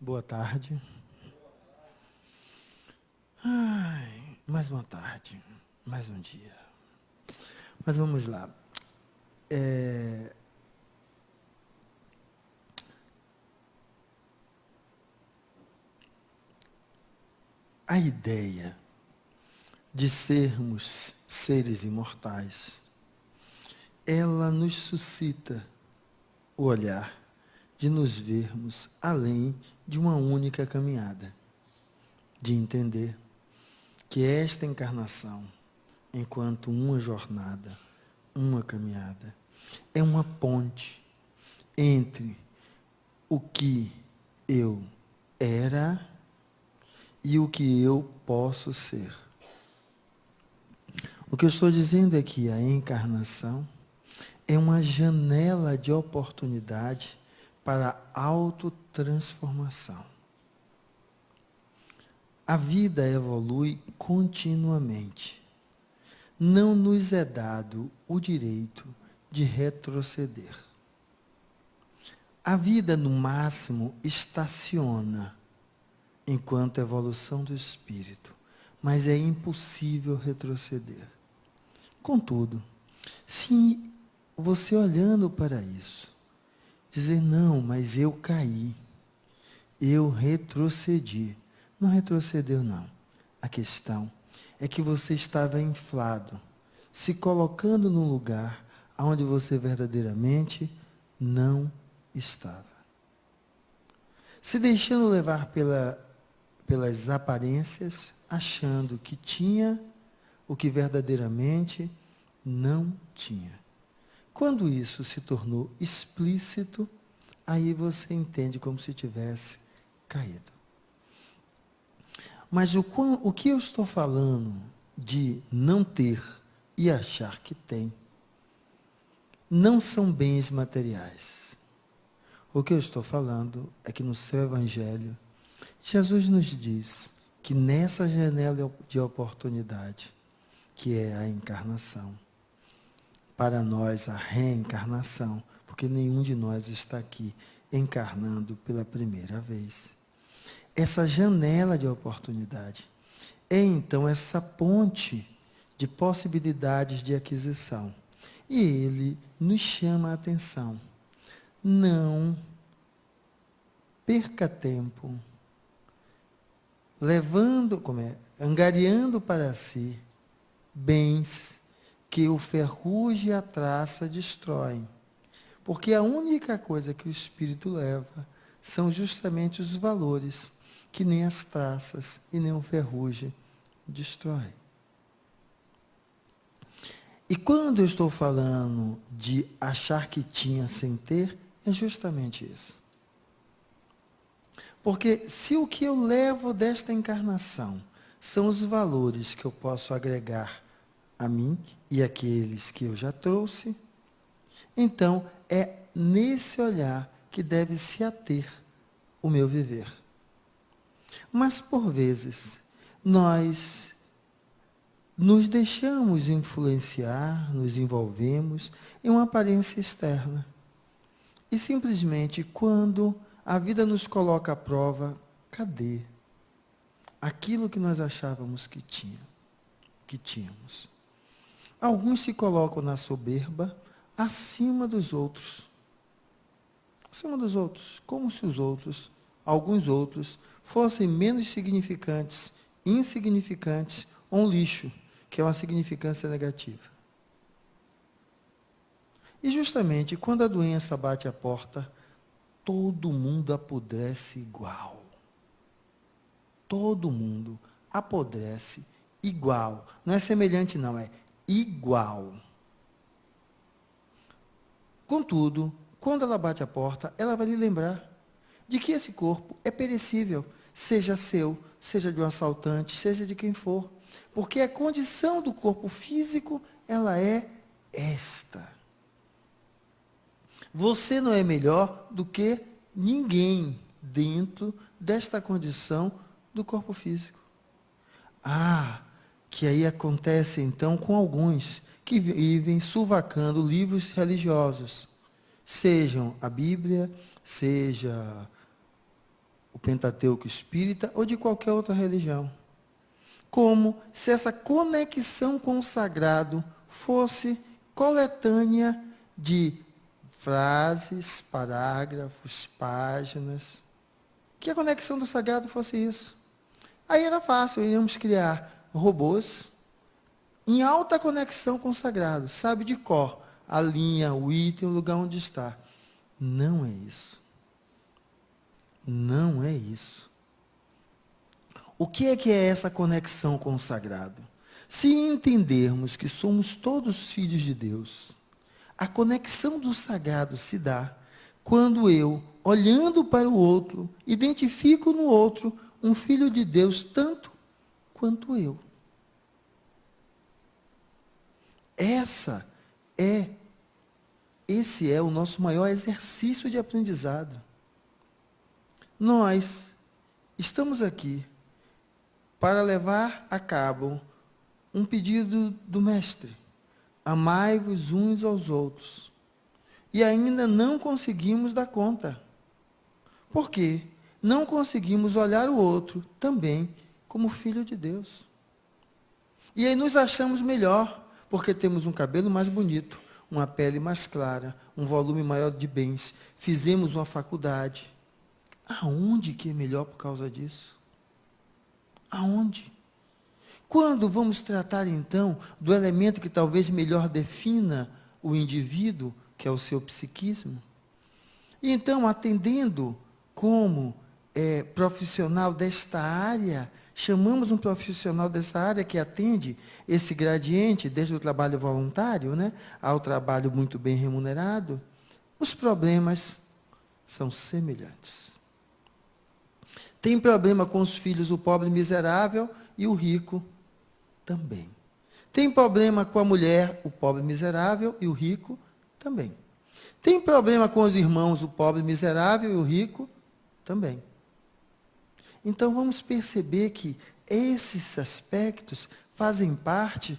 Boa tarde. Ai, mais uma tarde, mais um dia. Mas vamos lá. A ideia de sermos seres imortais, ela nos suscita o olhar de nos vermos além de uma única caminhada, de entender que esta encarnação, enquanto uma jornada, uma caminhada, é uma ponte entre o que eu era e o que eu posso ser. O que eu estou dizendo é que a encarnação é uma janela de oportunidade para a autotransformação. A vida evolui continuamente. Não nos é dado o direito de retroceder. A vida, no máximo, estaciona enquanto evolução do espírito, mas é impossível retroceder. Contudo, se você olhando para isso, dizer, não, mas eu caí, eu retrocedi. Não retrocedeu, não. A questão é que você estava inflado, se colocando num lugar onde você verdadeiramente não estava. Se deixando levar pelas aparências, achando que tinha o que verdadeiramente não tinha. Quando isso se tornou explícito, aí você entende como se tivesse caído. Mas o que eu estou falando de não ter e achar que tem, não são bens materiais. O que eu estou falando é que no seu Evangelho, Jesus nos diz que nessa janela de oportunidade, que é a encarnação, para nós a reencarnação, porque nenhum de nós está aqui encarnando pela primeira vez. Essa janela de oportunidade é então essa ponte de possibilidades de aquisição. E ele nos chama a atenção. Não perca tempo angariando para si bens que o ferrugem e a traça destroem. Porque a única coisa que o espírito leva são justamente os valores que nem as traças e nem o ferrugem destrói. E quando eu estou falando de achar que tinha sem ter, é justamente isso. Porque se o que eu levo desta encarnação são os valores que eu posso agregar a mim e àqueles que eu já trouxe, então é nesse olhar que deve se ater o meu viver. Mas, por vezes, nós nos deixamos influenciar, nos envolvemos em uma aparência externa. E simplesmente, quando a vida nos coloca à prova, cadê aquilo que nós achávamos que tínhamos? Alguns se colocam na soberba acima dos outros. Acima dos outros, como se os outros, alguns outros, fossem menos significantes, insignificantes, ou um lixo, que é uma significância negativa. E justamente quando a doença bate a porta, todo mundo apodrece igual. Todo mundo apodrece igual. Não é semelhante, não, é igual. Contudo, quando ela bate a porta, ela vai lhe lembrar de que esse corpo é perecível, seja seu, seja de um assaltante, seja de quem for. Porque a condição do corpo físico, ela é esta. Você não é melhor do que ninguém dentro desta condição do corpo físico. Que aí acontece então com alguns que vivem suvacando livros religiosos, sejam a Bíblia, seja o Pentateuco espírita ou de qualquer outra religião. Como se essa conexão com o sagrado fosse coletânea de frases, parágrafos, páginas. Que a conexão do sagrado fosse isso. Aí era fácil, iríamos criar robôs em alta conexão com o sagrado, sabe de cor a linha, o item, o lugar onde está. Não é isso. Não é isso. O que é essa conexão com o sagrado? Se entendermos que somos todos filhos de Deus, a conexão do sagrado se dá quando eu, olhando para o outro, identifico no outro um filho de Deus tanto quanto eu. Esse é o nosso maior exercício de aprendizado. Nós estamos aqui para levar a cabo um pedido do Mestre. Amai-vos uns aos outros. E ainda não conseguimos dar conta. Por quê? Não conseguimos olhar o outro também como filho de Deus. E aí nos achamos melhor, porque temos um cabelo mais bonito, uma pele mais clara, um volume maior de bens, fizemos uma faculdade. Aonde que é melhor por causa disso? Aonde? Quando vamos tratar, então, do elemento que talvez melhor defina o indivíduo, que é o seu psiquismo? E então, atendendo como profissional desta área, chamamos um profissional dessa área que atende esse gradiente, desde o trabalho voluntário, né, ao trabalho muito bem remunerado, os problemas são semelhantes. Tem problema com os filhos, o pobre miserável, e o rico também. Tem problema com a mulher, o pobre miserável, e o rico também. Tem problema com os irmãos, o pobre miserável, e o rico também. Então vamos perceber que esses aspectos fazem parte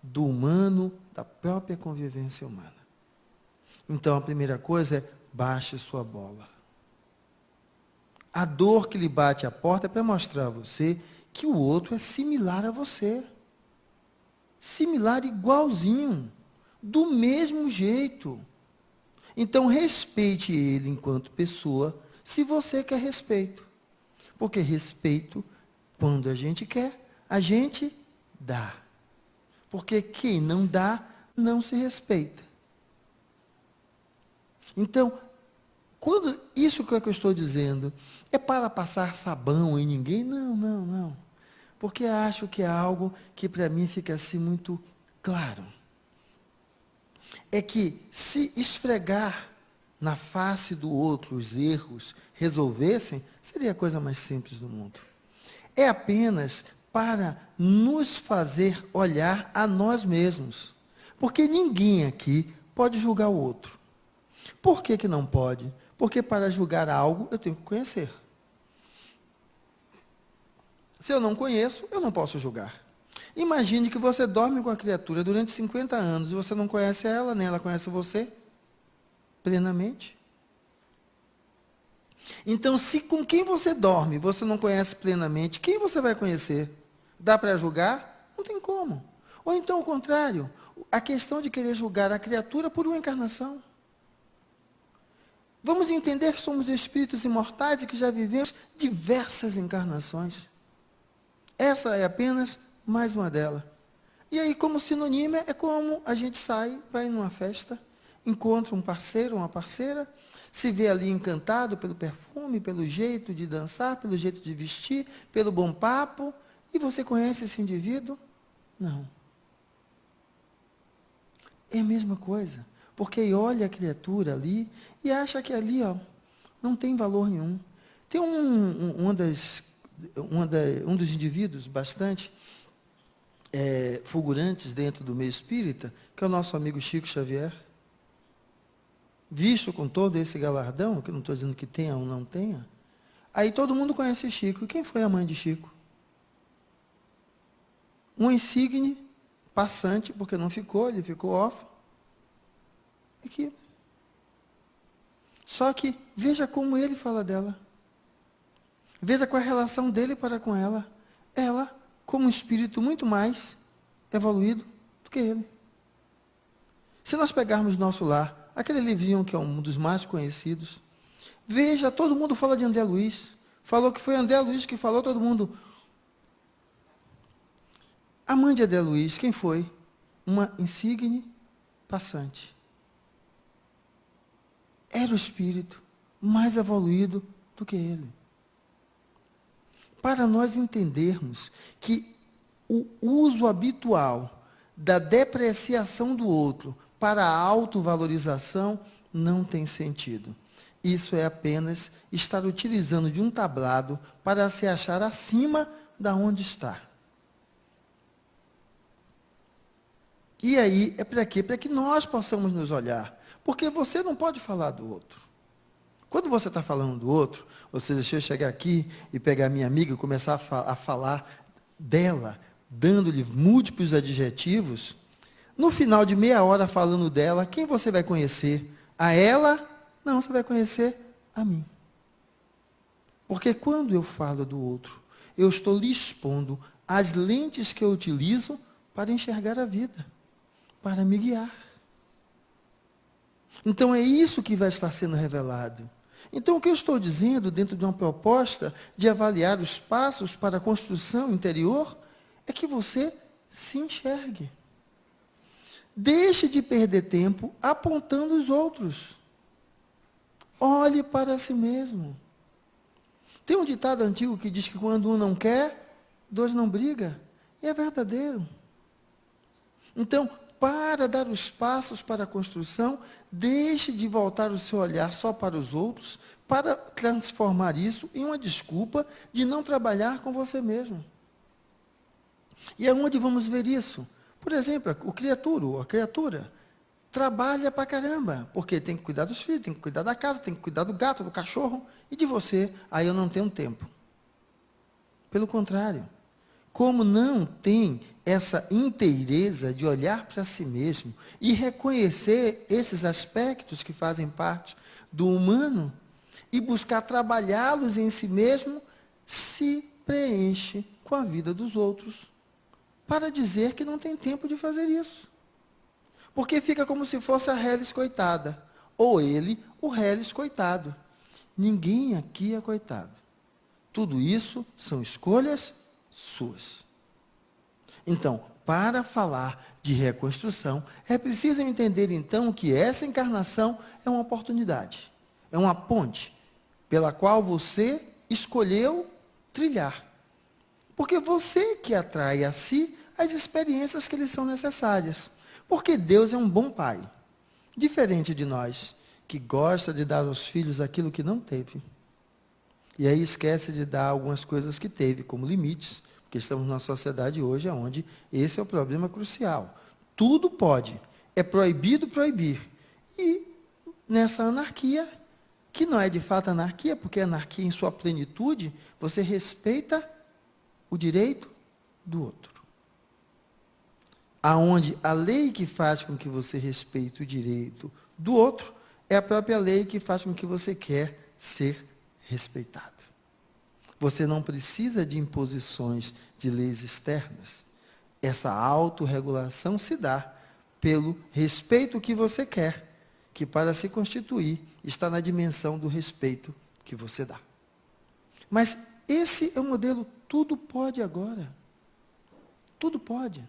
do humano, da própria convivência humana. Então a primeira coisa é, baixe sua bola. A dor que lhe bate à porta é para mostrar a você que o outro é similar a você. Similar, igualzinho. Do mesmo jeito. Então, respeite ele enquanto pessoa, se você quer respeito. Porque respeito, quando a gente quer, a gente dá. Porque quem não dá, não se respeita. Então, quando isso que eu estou dizendo é para passar sabão em ninguém? Não. Porque acho que é algo que para mim fica assim muito claro. É que se esfregar na face do outro os erros resolvessem, seria a coisa mais simples do mundo. É apenas para nos fazer olhar a nós mesmos. Porque ninguém aqui pode julgar o outro. Por que não pode? Porque para julgar algo, eu tenho que conhecer. Se eu não conheço, eu não posso julgar. Imagine que você dorme com a criatura durante 50 anos e você não conhece ela, nem ela conhece você plenamente. Então, se com quem você dorme você não conhece plenamente, quem você vai conhecer? Dá para julgar? Não tem como. Ou então, o contrário, a questão de querer julgar a criatura por uma encarnação. Vamos entender que somos espíritos imortais e que já vivemos diversas encarnações. Essa é apenas mais uma delas. E aí, como sinônimo, é como a gente sai, vai numa festa, encontra um parceiro, uma parceira, se vê ali encantado pelo perfume, pelo jeito de dançar, pelo jeito de vestir, pelo bom papo, e você conhece esse indivíduo? Não. É a mesma coisa. Porque olha a criatura ali e acha que ali não tem valor nenhum. Tem um dos indivíduos bastante fulgurantes dentro do meio espírita, que é o nosso amigo Chico Xavier. Visto com todo esse galardão, que eu não estou dizendo que tenha ou não tenha, aí todo mundo conhece Chico. E quem foi a mãe de Chico? Um insigne passante, porque não ficou, ele ficou órfão. Só que, veja como ele fala dela. Veja qual é a relação dele para com ela. Ela, como um espírito muito mais evoluído do que ele. Se nós pegarmos nosso lar, aquele livrinho que é um dos mais conhecidos, veja, todo mundo fala de André Luiz. Falou que foi André Luiz que falou, todo mundo. A mãe de André Luiz, quem foi? Uma insigne passante. Era o espírito mais evoluído do que ele. Para nós entendermos que o uso habitual da depreciação do outro para a autovalorização não tem sentido. Isso é apenas estar utilizando de um tablado para se achar acima da onde está. E aí, é para quê? Para que nós possamos nos olhar. Porque você não pode falar do outro. Quando você está falando do outro, ou seja, deixa eu chegar aqui e pegar minha amiga e começar a falar dela, dando-lhe múltiplos adjetivos, no final de meia hora falando dela, quem você vai conhecer? A ela? Não, você vai conhecer a mim. Porque quando eu falo do outro, eu estou lhe expondo as lentes que eu utilizo para enxergar a vida, para me guiar. Então é isso que vai estar sendo revelado. Então o que eu estou dizendo, dentro de uma proposta de avaliar os passos para a construção interior, é que você se enxergue. Deixe de perder tempo apontando os outros. Olhe para si mesmo. Tem um ditado antigo que diz que quando um não quer, dois não brigam. E é verdadeiro. Então, para dar os passos para a construção, deixe de voltar o seu olhar só para os outros, para transformar isso em uma desculpa de não trabalhar com você mesmo. E aonde vamos ver isso? Por exemplo, a criatura trabalha pra caramba, porque tem que cuidar dos filhos, tem que cuidar da casa, tem que cuidar do gato, do cachorro, e de você, aí eu não tenho tempo. Pelo contrário, como não tem essa inteireza de olhar para si mesmo e reconhecer esses aspectos que fazem parte do humano e buscar trabalhá-los em si mesmo, se preenche com a vida dos outros, para dizer que não tem tempo de fazer isso. Porque fica como se fosse a Reles coitada, ou ele, o Reles coitado. Ninguém aqui é coitado. Tudo isso são escolhas suas. Então, para falar de reconstrução, é preciso entender então que essa encarnação é uma oportunidade, é uma ponte pela qual você escolheu trilhar. Porque você que atrai a si as experiências que lhe são necessárias. Porque Deus é um bom pai, diferente de nós, que gosta de dar aos filhos aquilo que não teve. E aí esquece de dar algumas coisas que teve, como limites, porque estamos numa sociedade hoje onde esse é o problema crucial. Tudo pode, é proibido proibir. E nessa anarquia, que não é de fato anarquia, porque anarquia em sua plenitude, você respeita o direito do outro. Aonde a lei que faz com que você respeite o direito do outro, é a própria lei que faz com que você quer ser respeitado. Você não precisa de imposições de leis externas. Essa autorregulação se dá pelo respeito que você quer, que para se constituir está na dimensão do respeito que você dá. Mas esse é o modelo tudo pode agora. Tudo pode.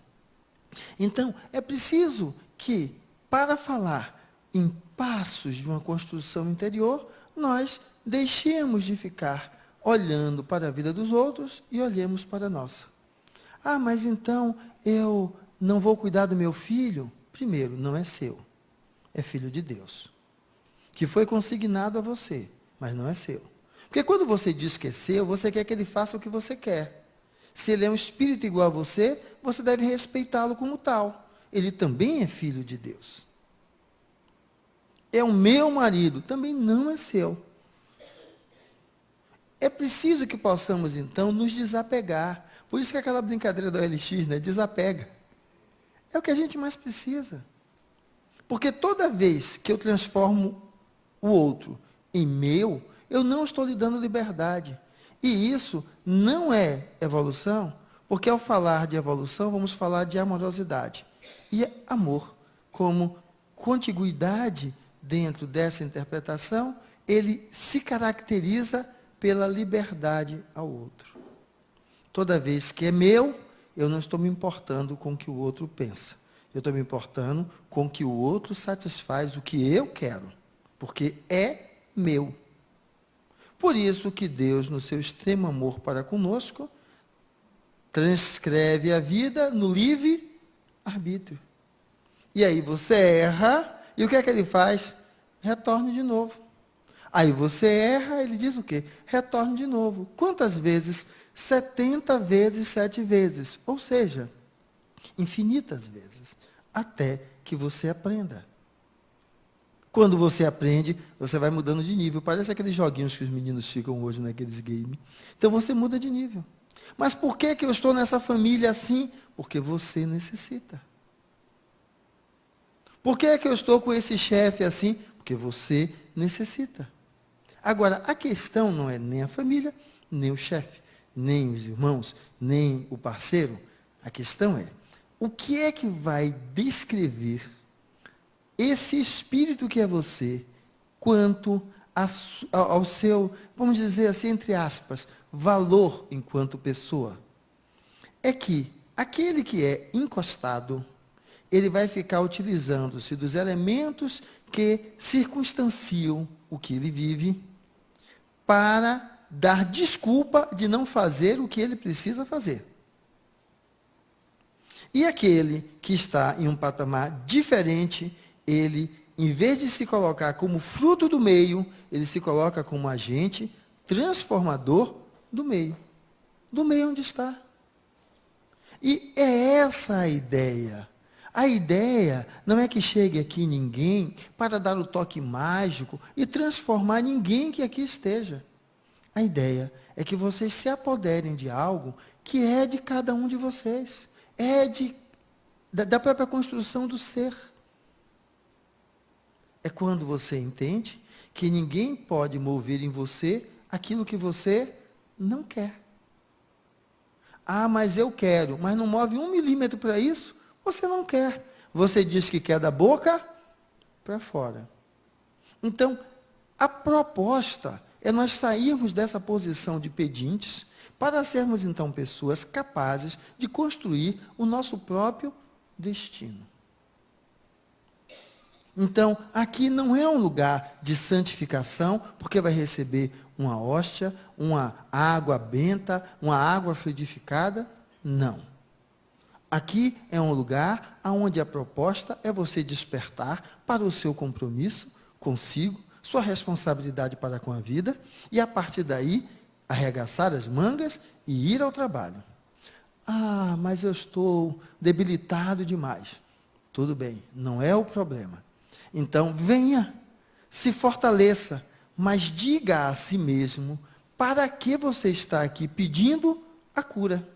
Então, é preciso que, para falar em passos de uma construção interior, nós deixemos de ficar olhando para a vida dos outros e olhemos para a nossa. Ah, mas então eu não vou cuidar do meu filho? Primeiro, não é seu. É filho de Deus. Que foi consignado a você, mas não é seu. Porque quando você diz que é seu, você quer que ele faça o que você quer. Se ele é um espírito igual a você, você deve respeitá-lo como tal. Ele também é filho de Deus. É o meu marido, também não é seu. É preciso que possamos, então, nos desapegar. Por isso que aquela brincadeira da OLX, né? Desapega. É o que a gente mais precisa. Porque toda vez que eu transformo o outro em meu, eu não estou lhe dando liberdade. E isso não é evolução, porque ao falar de evolução, vamos falar de amorosidade. E amor, como contiguidade dentro dessa interpretação, ele se caracteriza pela liberdade ao outro. Toda vez que é meu, eu não estou me importando com o que o outro pensa. Eu estou me importando com o que o outro satisfaz o que eu quero, porque é meu. Por isso que Deus, no seu extremo amor para conosco, transcreve a vida no livre arbítrio. E aí você erra, e o que é que ele faz? Retorne de novo. Aí você erra, ele diz o quê? Retorne de novo. Quantas vezes? 70 vezes 7 vezes. Ou seja, infinitas vezes. Até que você aprenda. Quando você aprende, você vai mudando de nível. Parece aqueles joguinhos que os meninos ficam hoje naqueles games. Então você muda de nível. Mas por que eu estou nessa família assim? Porque você necessita. Por que eu estou com esse chefe assim? Porque você necessita. Agora, a questão não é nem a família, nem o chefe, nem os irmãos, nem o parceiro. A questão é, o que é que vai descrever esse espírito que é você, quanto ao seu, vamos dizer assim, entre aspas, valor enquanto pessoa? É que aquele que é encostado, ele vai ficar utilizando-se dos elementos que circunstanciam o que ele vive, para dar desculpa de não fazer o que ele precisa fazer. E aquele que está em um patamar diferente, ele, em vez de se colocar como fruto do meio, ele se coloca como agente transformador do meio. Do meio onde está. E é essa a ideia. A ideia não é que chegue aqui ninguém para dar o toque mágico e transformar ninguém que aqui esteja. A ideia é que vocês se apoderem de algo que é de cada um de vocês. É da própria construção do ser. É quando você entende que ninguém pode mover em você aquilo que você não quer. Ah, mas eu quero, mas não move 1 milímetro para isso? Você não quer. Você diz que quer da boca para fora. Então, a proposta é nós sairmos dessa posição de pedintes para sermos, então, pessoas capazes de construir o nosso próprio destino. Então, aqui não é um lugar de santificação, porque vai receber uma hóstia, uma água benta, uma água fluidificada. Não. Aqui é um lugar onde a proposta é você despertar para o seu compromisso consigo, sua responsabilidade para com a vida, e a partir daí, arregaçar as mangas e ir ao trabalho. Ah, mas eu estou debilitado demais. Tudo bem, não é o problema. Então, venha, se fortaleça, mas diga a si mesmo, para que você está aqui pedindo a cura?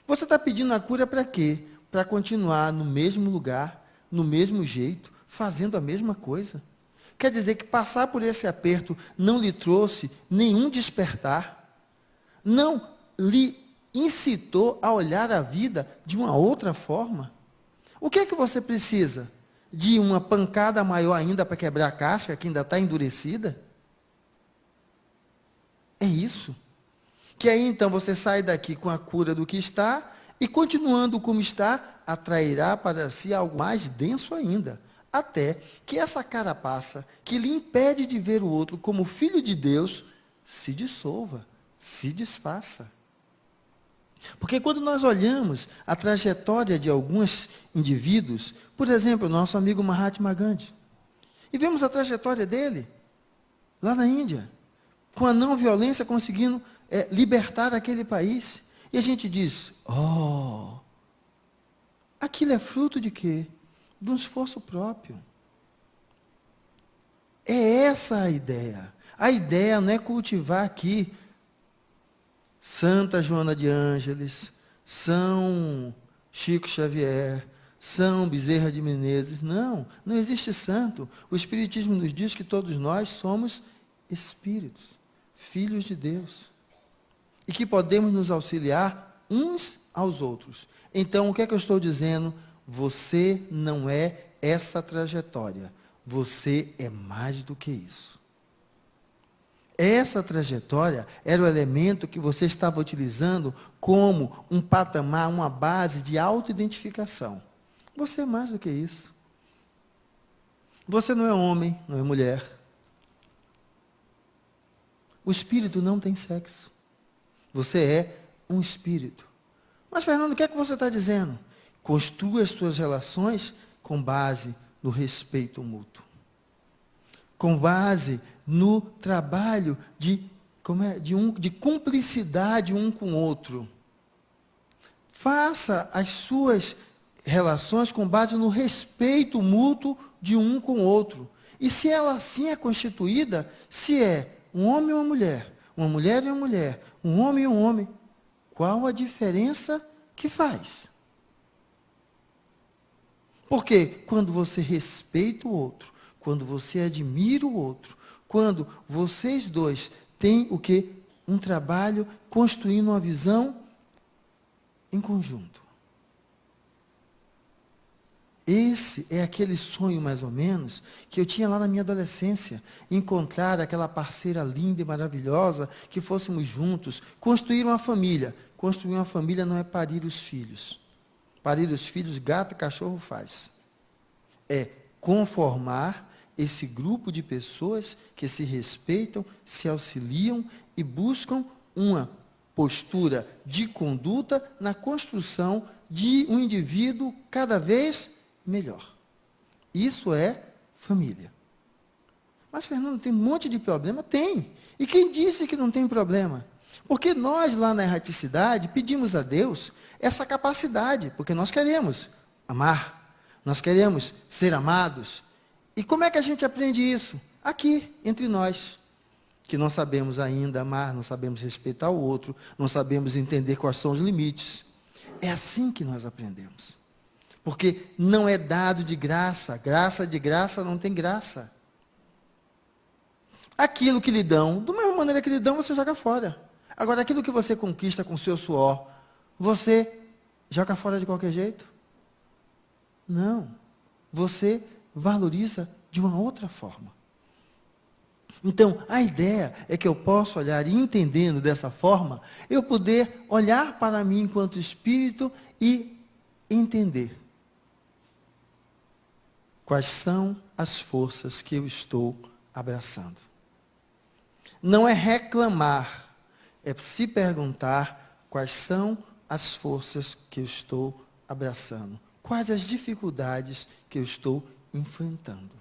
Você está pedindo a cura para quê? Para continuar no mesmo lugar, no mesmo jeito, fazendo a mesma coisa. Quer dizer que passar por esse aperto não lhe trouxe nenhum despertar, não lhe incitou a olhar a vida de uma outra forma. O que é que você precisa? De uma pancada maior ainda para quebrar a casca, que ainda está endurecida? É isso. Que aí então você sai daqui com a cura do que está, e continuando como está, atrairá para si algo mais denso ainda. Até que essa carapaça, que lhe impede de ver o outro como filho de Deus, se dissolva, se desfaça. Porque quando nós olhamos a trajetória de alguns indivíduos, por exemplo, o nosso amigo Mahatma Gandhi, e vemos a trajetória dele, lá na Índia, com a não violência conseguindo libertar aquele país. E a gente diz, aquilo é fruto de quê? De um esforço próprio. É essa a ideia. A ideia não é cultivar aqui Santa Joana de Ângeles, São Chico Xavier, São Bezerra de Menezes. Não, não existe santo. O Espiritismo nos diz que todos nós somos espíritos, filhos de Deus. e que podemos nos auxiliar uns aos outros. Então, o que é que eu estou dizendo? Você não é essa trajetória. Você é mais do que isso. Essa trajetória era o elemento que você estava utilizando como um patamar, uma base de autoidentificação. Você é mais do que isso. Você não é homem, não é mulher. O espírito não tem sexo. Você é um espírito. Mas, Fernando, o que é que você está dizendo? Construa as suas relações com base no respeito mútuo. Com base no trabalho de cumplicidade um com o outro. Faça as suas relações com base no respeito mútuo de um com o outro. E se ela assim é constituída, se é um homem e uma mulher e uma mulher, um homem e um homem, qual a diferença que faz? Porque quando você respeita o outro, quando você admira o outro, quando vocês dois têm o quê? Um trabalho construindo uma visão em conjunto. Esse é aquele sonho, mais ou menos, que eu tinha lá na minha adolescência. Encontrar aquela parceira linda e maravilhosa, que fôssemos juntos, construir uma família. Construir uma família não é parir os filhos. Parir os filhos, gato e cachorro faz. É conformar esse grupo de pessoas que se respeitam, se auxiliam e buscam uma postura de conduta na construção de um indivíduo cada vez melhor. Isso é família. Mas, Fernando, tem um monte de problema? Tem. E quem disse que não tem problema? Porque nós, lá na erraticidade, pedimos a Deus essa capacidade, porque nós queremos amar, nós queremos ser amados. E como é que a gente aprende isso? Aqui, entre nós, que não sabemos ainda amar, não sabemos respeitar o outro, não sabemos entender quais são os limites. É assim que nós aprendemos. Porque não é dado de graça. Graça de graça não tem graça. Aquilo que lhe dão, da mesma maneira que lhe dão, você joga fora. Agora, aquilo que você conquista com o seu suor, você joga fora de qualquer jeito? Não. Você valoriza de uma outra forma. Então, a ideia é que eu possa olhar e entendendo dessa forma, eu poder olhar para mim enquanto espírito e entender quais são as forças que eu estou abraçando. Não é reclamar, é se perguntar quais são as forças que eu estou abraçando. Quais as dificuldades que eu estou enfrentando.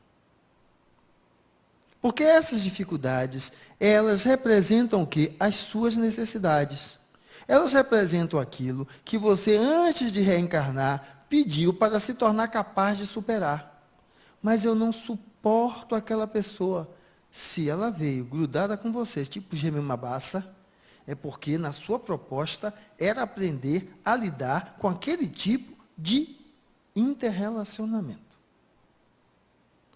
Porque essas dificuldades, elas representam o quê? As suas necessidades. Elas representam aquilo que você, antes de reencarnar, pediu para se tornar capaz de superar. Mas eu não suporto aquela pessoa. Se ela veio grudada com você, tipo gememabaça, é porque na sua proposta era aprender a lidar com aquele tipo de interrelacionamento.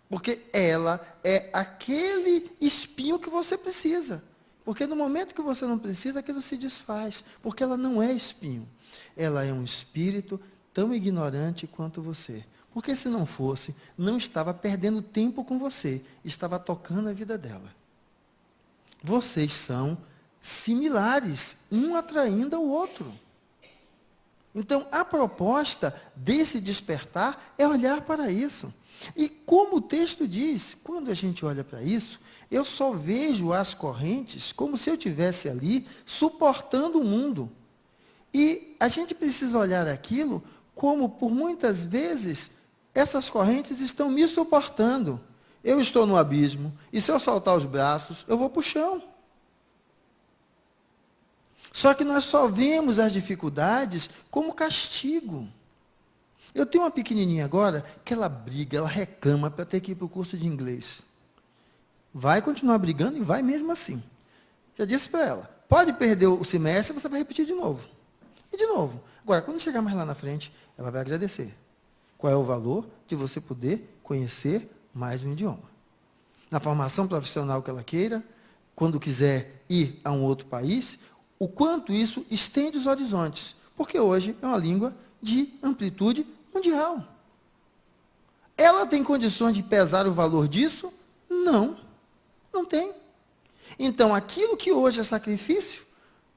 Porque ela é aquele espinho que você precisa. Porque no momento que você não precisa, aquilo se desfaz. Porque ela não é espinho. Ela é um espírito tão ignorante quanto você. Porque se não fosse, não estava perdendo tempo com você. Estava tocando a vida dela. Vocês são similares, um atraindo ao outro. Então, a proposta desse despertar é olhar para isso. E como o texto diz, quando a gente olha para isso, eu só vejo as correntes como se eu estivesse ali suportando o mundo. E a gente precisa olhar aquilo como, por muitas vezes, essas correntes estão me suportando. Eu estou no abismo, e se eu soltar os braços, eu vou para o chão. Só que nós só vemos as dificuldades como castigo. Eu tenho uma pequenininha agora, que ela briga, ela reclama para ter que ir para o curso de inglês. Vai continuar brigando e vai mesmo assim. Já disse para ela, pode perder o semestre, você vai repetir de novo. E de novo. Agora, quando chegar mais lá na frente, ela vai agradecer. Qual é o valor de você poder conhecer mais um idioma? Na formação profissional que ela queira, quando quiser ir a um outro país, o quanto isso estende os horizontes, porque hoje é uma língua de amplitude mundial. Ela tem condições de pesar o valor disso? Não, não tem. Então, aquilo que hoje é sacrifício,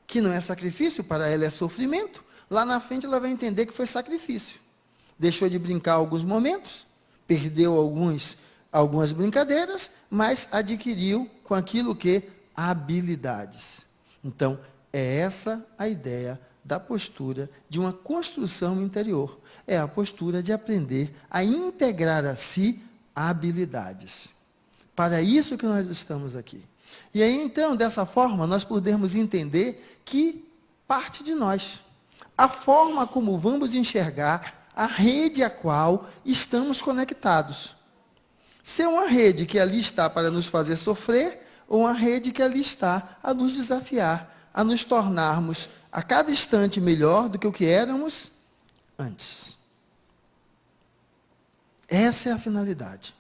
que não é sacrifício, para ela é sofrimento, lá na frente ela vai entender que foi sacrifício. Deixou de brincar alguns momentos, perdeu algumas brincadeiras, mas adquiriu com aquilo que? Habilidades. Então, é essa a ideia da postura de uma construção interior. É a postura de aprender a integrar a si habilidades. Para isso que nós estamos aqui. E aí, então, dessa forma, nós podemos entender que parte de nós. A forma como vamos enxergar a rede a qual estamos conectados. Se é uma rede que ali está para nos fazer sofrer, ou uma rede que ali está a nos desafiar, a nos tornarmos a cada instante melhor do que o que éramos antes. Essa é a finalidade.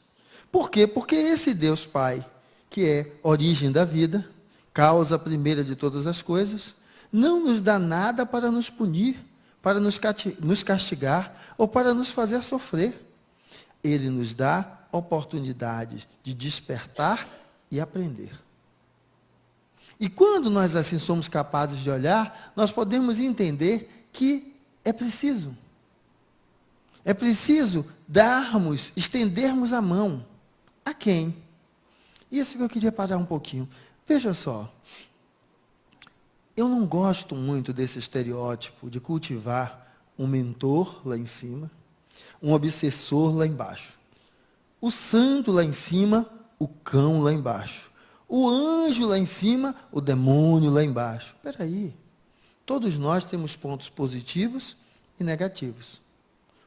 Por quê? Porque esse Deus Pai, que é origem da vida, causa primeira de todas as coisas, não nos dá nada para nos punir, para nos castigar ou para nos fazer sofrer. Ele nos dá oportunidade de despertar e aprender. E quando nós assim somos capazes de olhar, nós podemos entender que é preciso estendermos a mão. A quem? Isso que eu queria parar um pouquinho. Veja só, eu não gosto muito desse estereótipo de cultivar um mentor lá em cima, um obsessor lá embaixo. O santo lá em cima, o cão lá embaixo. O anjo lá em cima, o demônio lá embaixo. Espera aí. Todos nós temos pontos positivos e negativos.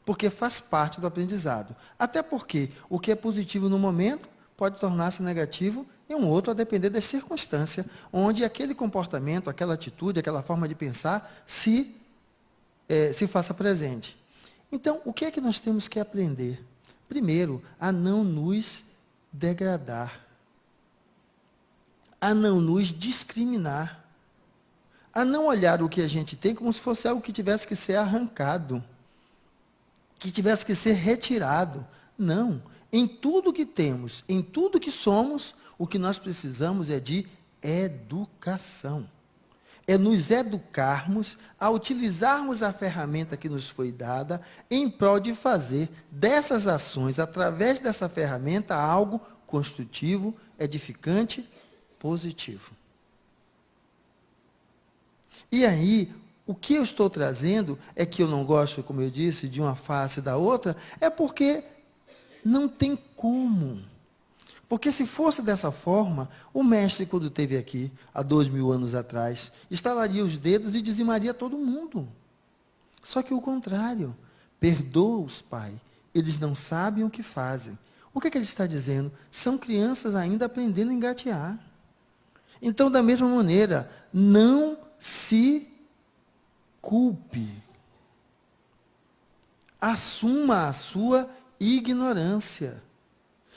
Porque faz parte do aprendizado. Até porque o que é positivo no momento pode tornar-se negativo em um outro, a depender da circunstância, onde aquele comportamento, aquela atitude, aquela forma de pensar se faça presente. Então, o que é que nós temos que aprender? Primeiro, a não nos degradar, a não nos discriminar, a não olhar o que a gente tem como se fosse algo que tivesse que ser arrancado, que tivesse que ser retirado. Não. Em tudo que temos, em tudo que somos, o que nós precisamos é de educação. É nos educarmos a utilizarmos a ferramenta que nos foi dada em prol de fazer dessas ações, através dessa ferramenta, algo construtivo, edificante, positivo. E aí, o que eu estou trazendo é que eu não gosto, como eu disse, de uma face da outra, é porque não tem como. Porque se fosse dessa forma, o mestre, quando esteve aqui, há 2000 anos atrás, estalaria os dedos e dizimaria todo mundo. Só que o contrário. Perdoa-os, Pai. Eles não sabem o que fazem. O que ele está dizendo? São crianças ainda aprendendo a engatear. Então, da mesma maneira, não se culpe. Assuma a sua ignorância.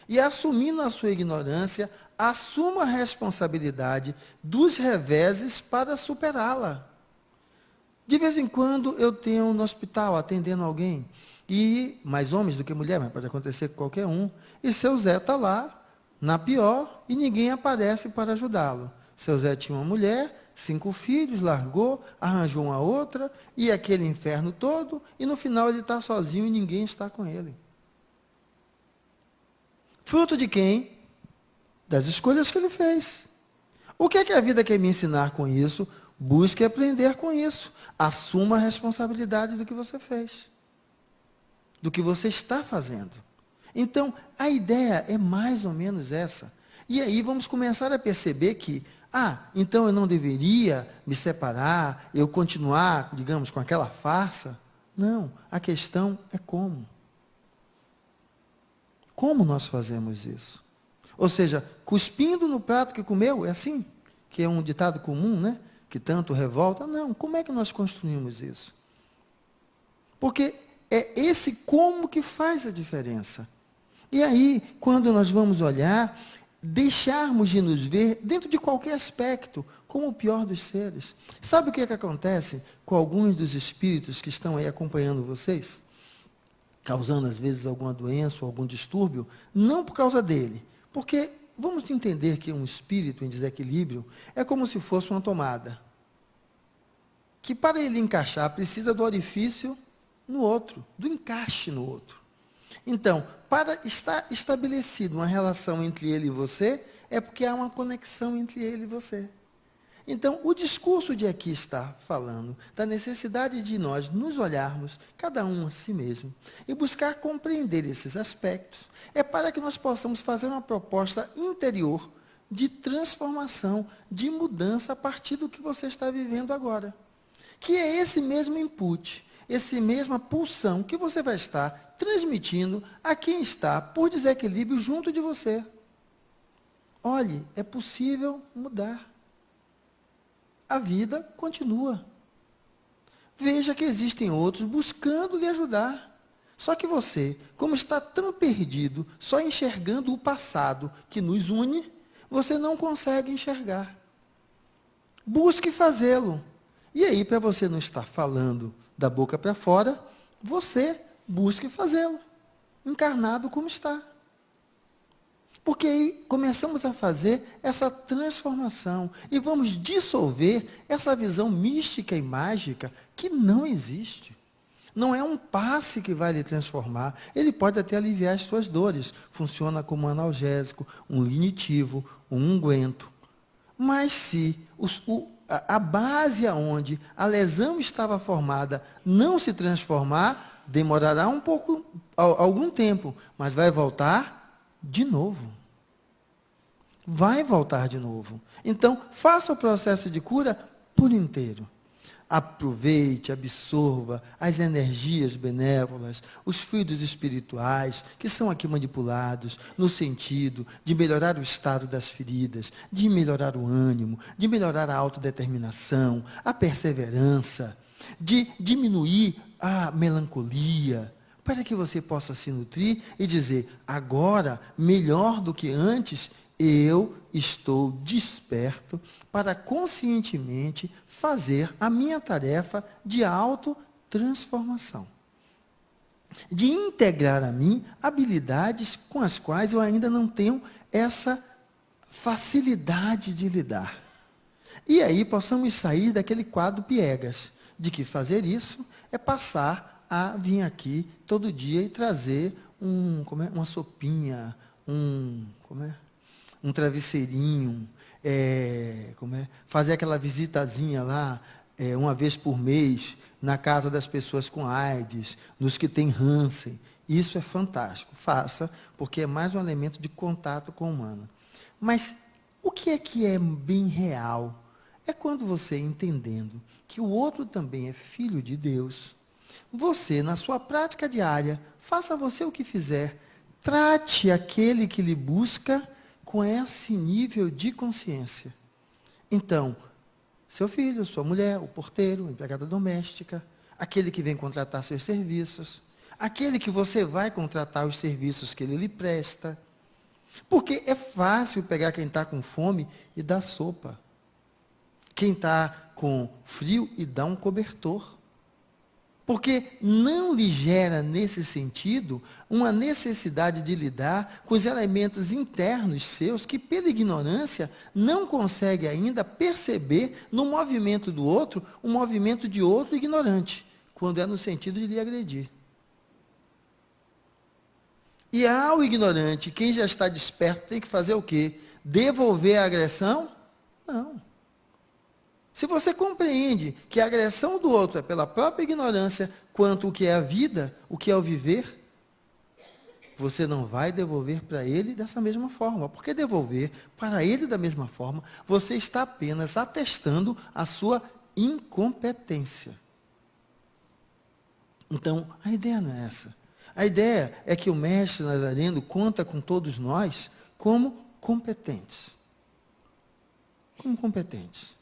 E assumindo a sua ignorância, assuma a responsabilidade dos reveses para superá-la. De vez em quando eu tenho no hospital atendendo alguém, e mais homens do que mulher, mas pode acontecer com qualquer um, e seu Zé está lá, na pior, e ninguém aparece para ajudá-lo. Seu Zé tinha uma mulher, 5 filhos, largou, arranjou uma outra, e aquele inferno todo, e no final ele está sozinho e ninguém está com ele. Fruto de quem? Das escolhas que ele fez. O que é que a vida quer me ensinar com isso? Busque aprender com isso. Assuma a responsabilidade do que você fez. Do que você está fazendo. Então, a ideia é mais ou menos essa. E aí vamos começar a perceber que, então eu não deveria me separar, eu continuar, digamos, com aquela farsa. Não, a questão é como. Como nós fazemos isso? Ou seja, cuspindo no prato que comeu, é assim? Que é um ditado comum, né? Que tanto revolta. Não, como é que nós construímos isso? Porque é esse como que faz a diferença. E aí, quando nós vamos olhar, deixarmos de nos ver dentro de qualquer aspecto, como o pior dos seres. Sabe o que é que acontece com alguns dos espíritos que estão aí acompanhando vocês? Causando às vezes alguma doença ou algum distúrbio, não por causa dele, porque vamos entender que um espírito em desequilíbrio é como se fosse uma tomada, que para ele encaixar precisa do orifício no outro, do encaixe no outro. Então, para estar estabelecida uma relação entre ele e você, é porque há uma conexão entre ele e você. Então, o discurso de aqui está falando da necessidade de nós nos olharmos, cada um a si mesmo, e buscar compreender esses aspectos. É para que nós possamos fazer uma proposta interior de transformação, de mudança a partir do que você está vivendo agora. Que é esse mesmo input, essa mesma pulsão que você vai estar transmitindo a quem está por desequilíbrio junto de você. Olhe, é possível mudar. A vida continua. Veja que existem outros buscando lhe ajudar. Só que você, como está tão perdido, só enxergando o passado que nos une, você não consegue enxergar. Busque fazê-lo. E aí, para você não estar falando da boca para fora, você busque fazê-lo, encarnado como está. Porque aí começamos a fazer essa transformação e vamos dissolver essa visão mística e mágica que não existe. Não é um passe que vai lhe transformar. Ele pode até aliviar as suas dores. Funciona como um analgésico, um lenitivo, um unguento. Mas se a base aonde a lesão estava formada não se transformar, demorará algum tempo, mas vai voltar de novo. Vai voltar de novo. Então, faça o processo de cura por inteiro. Aproveite, absorva as energias benévolas, os fluidos espirituais que são aqui manipulados no sentido de melhorar o estado das feridas, de melhorar o ânimo, de melhorar a autodeterminação, a perseverança, de diminuir a melancolia, para que você possa se nutrir e dizer, agora, melhor do que antes, eu estou desperto para conscientemente fazer a minha tarefa de autotransformação. De integrar a mim habilidades com as quais eu ainda não tenho essa facilidade de lidar. E aí possamos sair daquele quadro piegas, de que fazer isso é passar a vir aqui todo dia e trazer uma sopinha, um travesseirinho, fazer aquela visitazinha lá, uma vez por mês, na casa das pessoas com AIDS, nos que têm Hansen. Isso é fantástico. Faça, porque é mais um elemento de contato com o humano. Mas o que é bem real? É quando você, entendendo que o outro também é filho de Deus, você, na sua prática diária, faça você o que fizer, trate aquele que lhe busca com esse nível de consciência. Então, seu filho, sua mulher, o porteiro, a empregada doméstica, aquele que vem contratar seus serviços, aquele que você vai contratar os serviços que ele lhe presta. Porque é fácil pegar quem está com fome e dar sopa. Quem está com frio e dar um cobertor. Porque não lhe gera, nesse sentido, uma necessidade de lidar com os elementos internos seus que, pela ignorância, não consegue ainda perceber no movimento do outro, um movimento de outro ignorante, quando é no sentido de lhe agredir. E ao ignorante, quem já está desperto, tem que fazer o quê? Devolver a agressão? Não. Se você compreende que a agressão do outro é pela própria ignorância, quanto o que é a vida, o que é o viver, você não vai devolver para ele dessa mesma forma. Porque devolver para ele da mesma forma, você está apenas atestando a sua incompetência. Então, a ideia não é essa. A ideia é que o Mestre Nazareno conta com todos nós como competentes. Como competentes.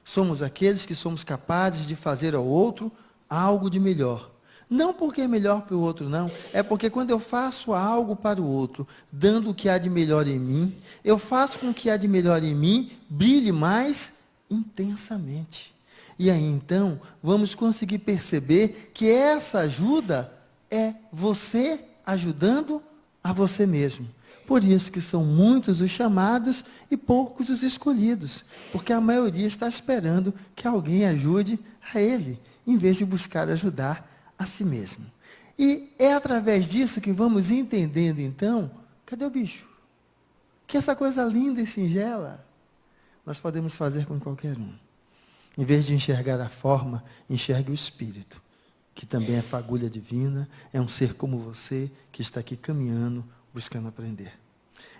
Somos aqueles que somos capazes de fazer ao outro algo de melhor. Não porque é melhor para o outro, não. É porque quando eu faço algo para o outro, dando o que há de melhor em mim, eu faço com que o que há de melhor em mim brilhe mais intensamente. E aí, então, vamos conseguir perceber que essa ajuda é você ajudando a você mesmo. Por isso que são muitos os chamados e poucos os escolhidos. Porque a maioria está esperando que alguém ajude a ele, em vez de buscar ajudar a si mesmo. E é através disso que vamos entendendo, então, cadê o bicho? Que essa coisa linda e singela, nós podemos fazer com qualquer um. Em vez de enxergar a forma, enxergue o espírito, que também é fagulha divina, é um ser como você, que está aqui caminhando, buscando aprender.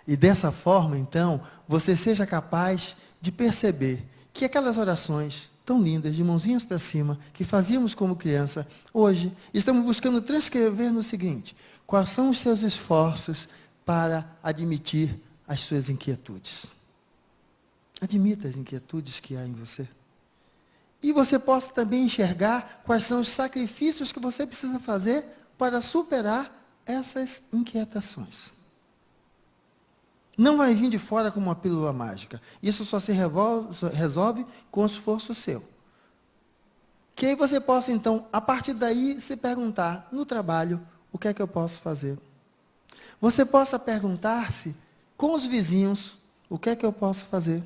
E dessa forma, então, você seja capaz de perceber que aquelas orações tão lindas, de mãozinhas para cima, que fazíamos como criança, hoje estamos buscando transcrever no seguinte: quais são os seus esforços para admitir as suas inquietudes? Admita as inquietudes que há em você. E você possa também enxergar quais são os sacrifícios que você precisa fazer para superar essas inquietações. Não vai vir de fora como uma pílula mágica. Isso só se resolve com o esforço seu. Que aí você possa, então, a partir daí, se perguntar, no trabalho, o que é que eu posso fazer? Você possa perguntar-se, com os vizinhos, o que é que eu posso fazer?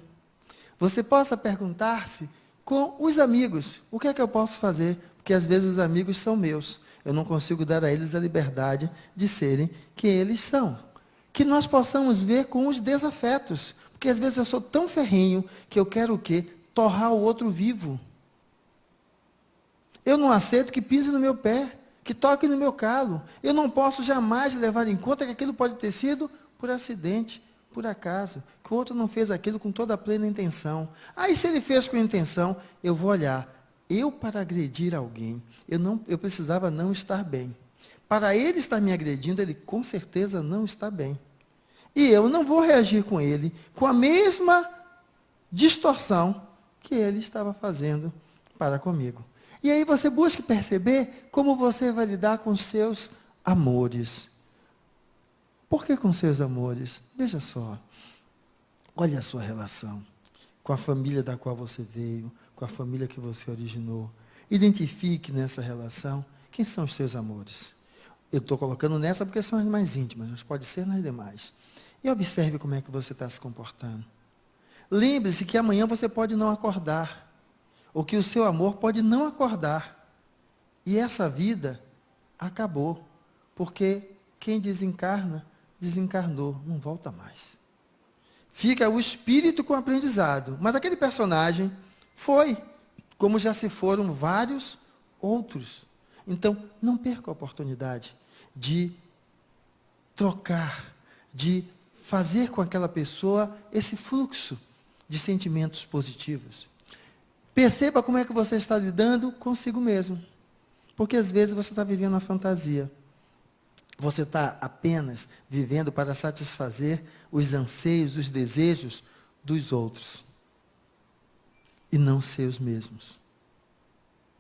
Você possa perguntar-se, com os amigos, o que é que eu posso fazer? Porque às vezes os amigos são meus. Eu não consigo dar a eles a liberdade de serem quem eles são. Que nós possamos ver com os desafetos. Porque às vezes eu sou tão ferrenho que eu quero o quê? Torrar o outro vivo. Eu não aceito que pise no meu pé, que toque no meu calo. Eu não posso jamais levar em conta que aquilo pode ter sido por acidente, por acaso, que o outro não fez aquilo com toda a plena intenção. Aí se ele fez com intenção, eu vou olhar. Eu, para agredir alguém, eu precisava não estar bem. Para ele estar me agredindo, ele com certeza não está bem. E eu não vou reagir com ele com a mesma distorção que ele estava fazendo para comigo. E aí você busca perceber como você vai lidar com os seus amores. Por que com seus amores? Veja só. Olha a sua relação com a família da qual você veio, com a família que você originou. Identifique nessa relação quem são os seus amores. Eu estou colocando nessa porque são as mais íntimas, mas pode ser nas demais. E observe como é que você está se comportando. Lembre-se que amanhã você pode não acordar, ou que o seu amor pode não acordar. E essa vida acabou, porque quem desencarna, desencarnou, não volta mais. Fica o espírito com o aprendizado, mas aquele personagem foi, como já se foram vários outros. Então, não perca a oportunidade de trocar, de fazer com aquela pessoa esse fluxo de sentimentos positivos. Perceba como é que você está lidando consigo mesmo. Porque às vezes você está vivendo uma fantasia. Você está apenas vivendo para satisfazer os anseios, os desejos dos outros. E não seus mesmos.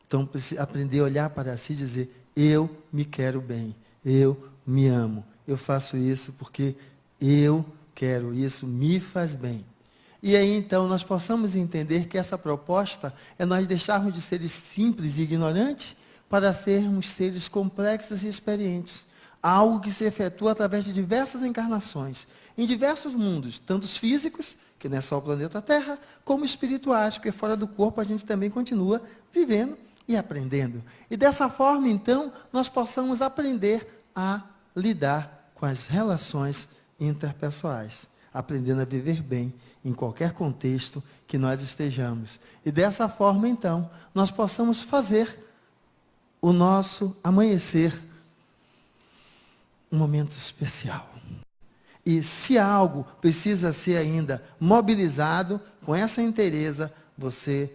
Então, aprender a olhar para si e dizer, eu me quero bem, eu me amo, eu faço isso porque eu quero isso, me faz bem. E aí, então, nós possamos entender que essa proposta é nós deixarmos de seres simples e ignorantes para sermos seres complexos e experientes. Algo que se efetua através de diversas encarnações, em diversos mundos, tanto os físicos, que não é só o planeta Terra, como espirituais, porque fora do corpo a gente também continua vivendo e aprendendo. E dessa forma, então, nós possamos aprender a lidar com as relações interpessoais, aprendendo a viver bem em qualquer contexto que nós estejamos. E dessa forma, então, nós possamos fazer o nosso amanhecer um momento especial. E se algo precisa ser ainda mobilizado, com essa inteireza, você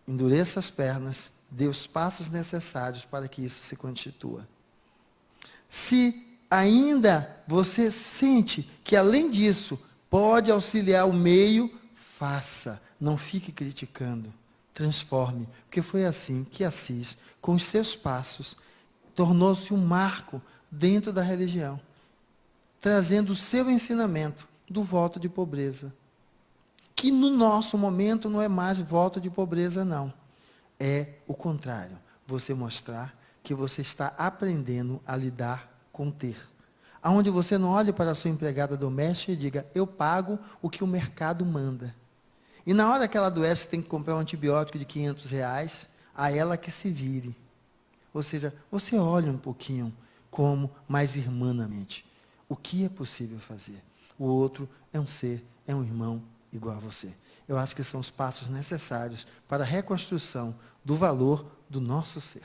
endureça as pernas, dê os passos necessários para que isso se constitua. Se ainda você sente que, além disso, pode auxiliar o meio, faça. Não fique criticando. Transforme. Porque foi assim que Assis, com os seus passos, tornou-se um marco dentro da religião, trazendo o seu ensinamento do voto de pobreza, que no nosso momento não é mais voto de pobreza, não. É o contrário, você mostrar que você está aprendendo a lidar com ter. Aonde você não olha para a sua empregada doméstica e diga, eu pago o que o mercado manda. E na hora que ela adoece, tem que comprar um antibiótico de R$500, a ela que se vire. Ou seja, você olha um pouquinho como mais irmanamente. O que é possível fazer? O outro é um ser, é um irmão igual a você. Eu acho que são os passos necessários para a reconstrução do valor do nosso ser.